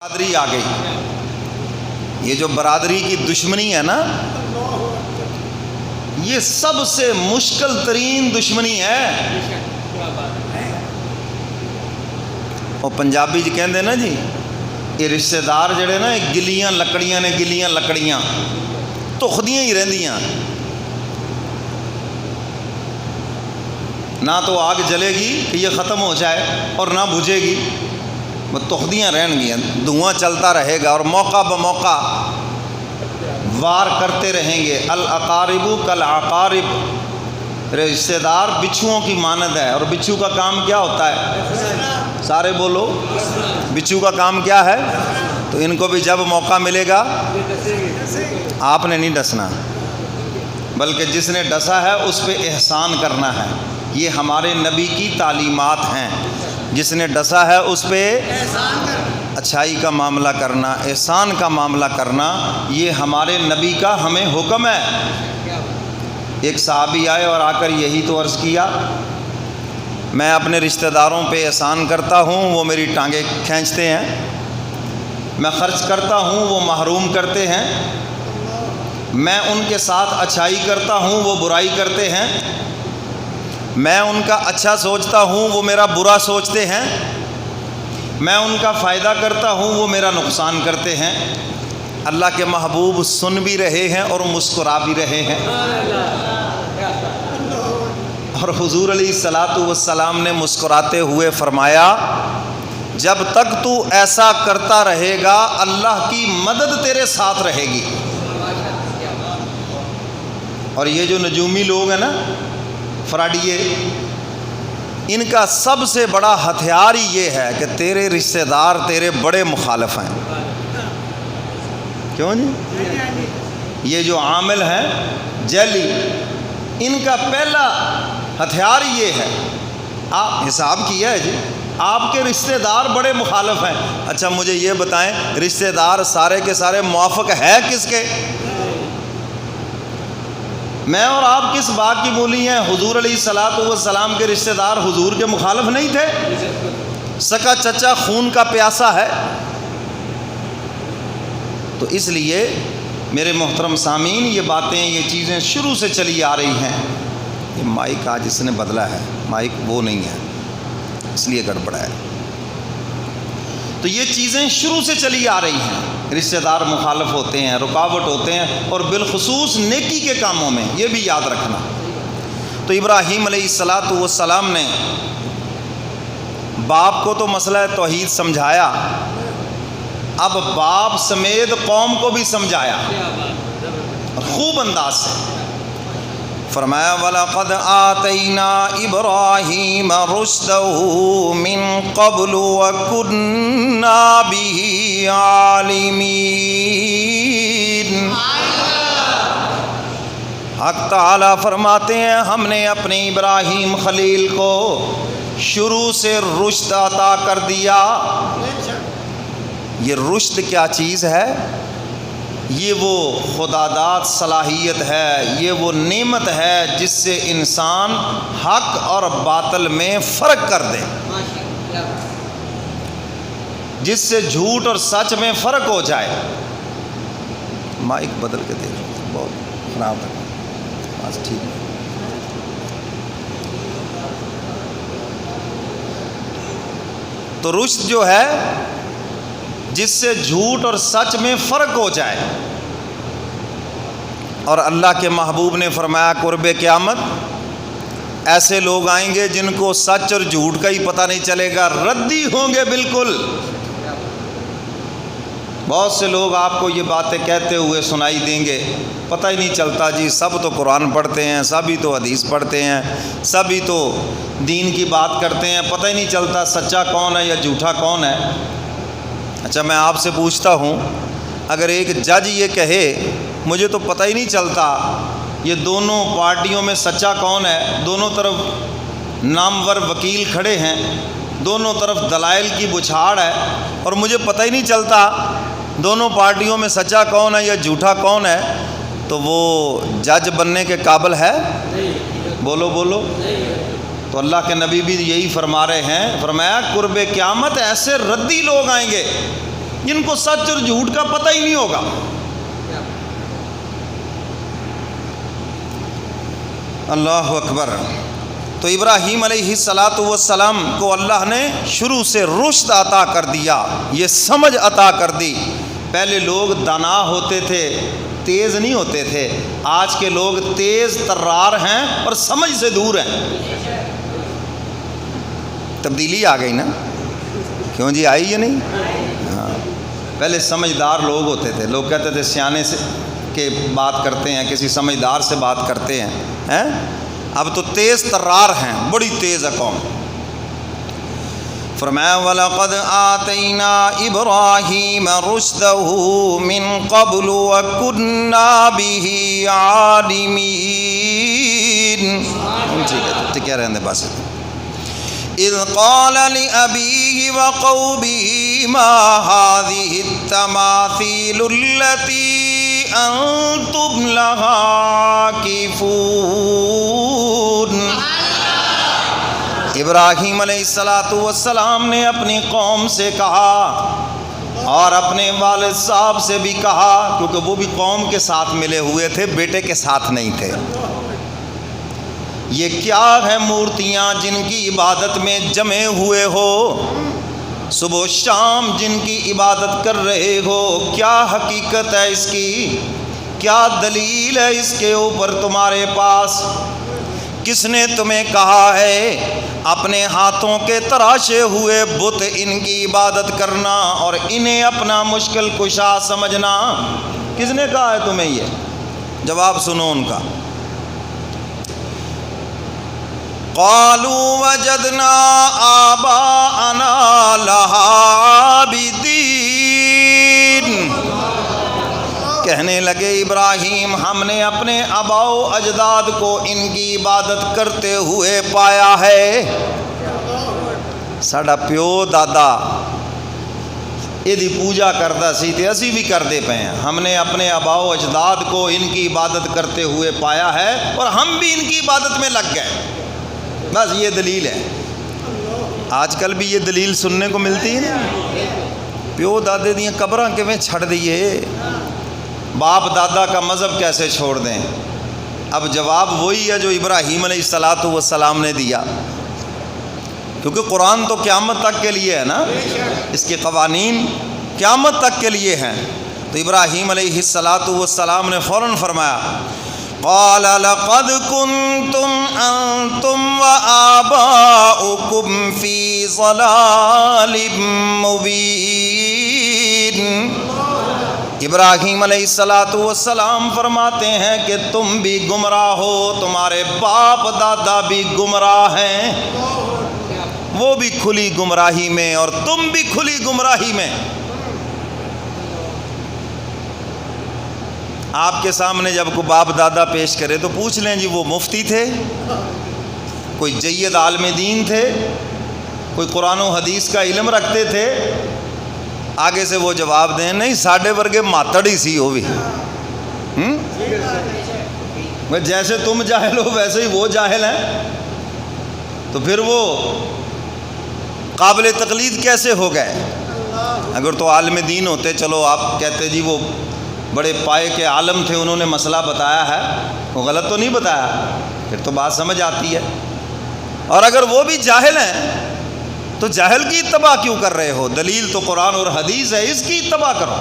برادری آ گئی۔ یہ جو برادری کی دشمنی ہے نا، یہ سب سے مشکل ترین دشمنی ہے۔ وہ پنجابی جی کہندے نا جی، یہ رشتہ دار جڑے نا گلیاں لکڑیاں نے، گلیاں لکڑیاں تخدیاں ہی رہندیاں، نہ تو آگ جلے گی کہ یہ ختم ہو جائے اور نہ بجھے گی، وہ تخدیاں رہن گی، دھواں چلتا رہے گا اور موقع بموقع وار کرتے رہیں گے۔ الاقارب کالعقارب، رشتہ دار بچھوؤں کی مانند ہے، اور بچھو کا کام کیا ہوتا ہے؟ سارے بولو، بچھو کا کام کیا ہے؟ تو ان کو بھی جب موقع ملے گا، آپ نے نہیں ڈسنا، بلکہ جس نے ڈسا ہے اس پہ احسان کرنا ہے۔ یہ ہمارے نبی کی تعلیمات ہیں، جس نے ڈسا ہے اس پہ اچھائی کا معاملہ کرنا، احسان کا معاملہ کرنا، یہ ہمارے نبی کا ہمیں حکم ہے۔ ایک صحابی آئے اور آ کر یہی تو عرض کیا، میں اپنے رشتہ داروں پہ احسان کرتا ہوں، وہ میری ٹانگیں کھینچتے ہیں، میں خرچ کرتا ہوں، وہ محروم کرتے ہیں، میں ان کے ساتھ اچھائی کرتا ہوں، وہ برائی کرتے ہیں، میں ان کا اچھا سوچتا ہوں، وہ میرا برا سوچتے ہیں، میں ان کا فائدہ کرتا ہوں، وہ میرا نقصان کرتے ہیں۔ اللہ کے محبوب سن بھی رہے ہیں اور مسکرا بھی رہے ہیں، اور حضور علیہ الصلاۃ والسلام نے مسکراتے ہوئے فرمایا، جب تک تو ایسا کرتا رہے گا اللہ کی مدد تیرے ساتھ رہے گی۔ اور یہ جو نجومی لوگ ہیں نا، فراڈیے، ان کا سب سے بڑا ہتھیار ہی یہ ہے کہ تیرے رشتہ دار تیرے بڑے مخالف ہیں۔ کیوں جی؟ یہ جو عامل ہیں جیلی، ان کا پہلا ہتھیار یہ ہے۔ آپ حساب کیا ہے جی، آپ کے رشتہ دار بڑے مخالف ہیں، اچھا مجھے یہ بتائیں، رشتہ دار سارے کے سارے موافق ہے کس کے؟ میں اور آپ کس بات کی مولی ہیں؟ حضور علیہ الصلاۃ والسلام کے رشتہ دار حضور کے مخالف نہیں تھے؟ سکا چچا خون کا پیاسا ہے۔ تو اس لیے میرے محترم سامعین، یہ باتیں، یہ چیزیں شروع سے چلی آ رہی ہیں۔ یہ مائک آج اس نے بدلا ہے، مائک وہ نہیں ہے، اس لیے گڑبڑا ہے۔ تو یہ چیزیں شروع سے چلی آ رہی ہیں، رشتہ دار مخالف ہوتے ہیں، رکاوٹ ہوتے ہیں، اور بالخصوص نیکی کے کاموں میں، یہ بھی یاد رکھنا۔ تو ابراہیم علیہ الصلاۃ والسلام نے باپ کو تو مسئلہ توحید سمجھایا، اب باپ سمیت قوم کو بھی سمجھایا، خوب انداز سے فرمایا، وَلَقَدْ آتَيْنَا إِبْرَاهِيمَ رُشْدَهُ مِنْ قَبْلُ وَكُنَّا بِهِ عَالِمِينَ۔ حق تعالیٰ فرماتے ہیں، ہم نے اپنے ابراہیم خلیل کو شروع سے رشد عطا کر دیا۔ یہ رشد کیا چیز ہے؟ یہ وہ خداداد صلاحیت ہے، یہ وہ نعمت ہے جس سے انسان حق اور باطل میں فرق کر دے، جس سے جھوٹ اور سچ میں فرق ہو جائے۔ مائک بدل کے دیکھ، بہت خراب ہے، بس ٹھیک ہے۔ تو رشد جو ہے، جس سے جھوٹ اور سچ میں فرق ہو جائے، اور اللہ کے محبوب نے فرمایا، قرب قیامت ایسے لوگ آئیں گے جن کو سچ اور جھوٹ کا ہی پتہ نہیں چلے گا، ردی ہوں گے بالکل۔ بہت سے لوگ آپ کو یہ باتیں کہتے ہوئے سنائی دیں گے، پتہ ہی نہیں چلتا جی، سب تو قرآن پڑھتے ہیں، سب ہی تو حدیث پڑھتے ہیں، سب ہی تو دین کی بات کرتے ہیں، پتہ ہی نہیں چلتا سچا کون ہے یا جھوٹا کون ہے۔ اچھا میں آپ سے پوچھتا ہوں، اگر ایک جج یہ کہے مجھے تو پتہ ہی نہیں چلتا یہ دونوں پارٹیوں میں سچا کون ہے، دونوں طرف نامور وکیل کھڑے ہیں، دونوں طرف دلائل کی بچھاڑ ہے، اور مجھے پتہ ہی نہیں چلتا دونوں پارٹیوں میں سچا کون ہے یا جھوٹا کون ہے، تو وہ جج بننے کے قابل ہے؟ بولو بولو۔ تو اللہ کے نبی بھی یہی فرما رہے ہیں، فرمایا قرب قیامت ایسے ردی لوگ آئیں گے جن کو سچ اور جھوٹ کا پتہ ہی نہیں ہوگا. اللہ اکبر. تو ابراہیم علیہ السلام کو اللہ نے شروع سے رشد عطا کر دیا، یہ سمجھ عطا کر دی. پہلے لوگ دانا ہوتے تھے، تیز نہیں ہوتے تھے. آج کے لوگ تیز ترار ہیں اور سمجھ سے دور ہیں. تبدیلی آ گئی نا؟ کیوں جی آئی یا نہیں؟ ہاں. پہلے سمجھدار لوگ ہوتے تھے، لوگ کہتے تھے سیانے سے کے بات کرتے ہیں، کسی سمجھدار سے بات کرتے ہیں. اب تو تیز ترار ہیں، بڑی تیز ہے قوم. فرمایا وَلَقَدْ آتَيْنَا إِبْرَاهِيمَ رُشْدَهُ مِنْ قَبْلُ وَكُنَّا بِهِ عَالِمِينَ. ٹھیک ہے رہنے بس. إِذْ قَالَ لِأَبِيهِ وَقَوْمِهِ مَا هَذِهِ التَّمَاثِيلُ الَّتِي أَنْتُمْ لَهَا عَاكِفُونَ. ابراہیم علیہ السلام نے اپنی قوم سے کہا اور اپنے والد صاحب سے بھی کہا، کیونکہ وہ بھی قوم کے ساتھ ملے ہوئے تھے، بیٹے کے ساتھ نہیں تھے. یہ کیا ہے مورتیاں جن کی عبادت میں جمے ہوئے ہو، صبح و شام جن کی عبادت کر رہے ہو؟ کیا حقیقت ہے اس کی؟ کیا دلیل ہے اس کے اوپر تمہارے پاس؟ کس نے تمہیں کہا ہے اپنے ہاتھوں کے تراشے ہوئے بت ان کی عبادت کرنا اور انہیں اپنا مشکل کشا سمجھنا؟ کس نے کہا ہے تمہیں یہ؟ جواب سنو ان کا. قالوا وجدنا آباءنا لها عابدین. کہنے لگے ابراہیم ہم نے اپنے آباء و اجداد کو ان کی عبادت کرتے ہوئے پایا ہے. ساڈا پیو دادا یہ پوجا کرتا سی تے اسی بھی کرتے پے ہیں. ہم نے اپنے آباء و اجداد کو ان کی عبادت کرتے ہوئے پایا ہے اور ہم بھی ان کی عبادت میں لگ گئے. بس یہ دلیل ہے. آج کل بھی یہ دلیل سننے کو ملتی ہے نا. پیو دادے دیاں قبراں کیویں چھڑ دیے، باپ دادا کا مذہب کیسے چھوڑ دیں؟ اب جواب وہی ہے جو ابراہیم علیہ السلام نے دیا، کیونکہ قرآن تو قیامت تک کے لیے ہے نا، اس کے قوانین قیامت تک کے لیے ہیں. تو ابراہیم علیہ السلام نے فوراً فرمایا قال لقد كنتم انتم وآباؤكم في ضلال مبين. ابراہیم علیہ السلام فرماتے ہیں کہ تم بھی گمراہ ہو، تمہارے باپ دادا بھی گمراہ ہیں، وہ بھی کھلی گمراہی میں اور تم بھی کھلی گمراہی میں. آپ کے سامنے جب کوئی باپ دادا پیش کرے تو پوچھ لیں جی وہ مفتی تھے، کوئی جید عالم دین تھے، کوئی قرآن و حدیث کا علم رکھتے تھے؟ آگے سے وہ جواب دیں نہیں ساڈے ورگے ماتڑ ہی سی وہ بھی. جیسے تم جاہل ہو ویسے ہی وہ جاہل ہیں، تو پھر وہ قابل تقلید کیسے ہو گئے؟ اگر تو عالم دین ہوتے، چلو آپ کہتے جی وہ بڑے پائے کے عالم تھے، انہوں نے مسئلہ بتایا ہے، وہ غلط تو نہیں بتایا، پھر تو بات سمجھ آتی ہے. اور اگر وہ بھی جاہل ہیں تو جاہل کی اتباع کیوں کر رہے ہو؟ دلیل تو قرآن اور حدیث ہے، اس کی اتباع کرو.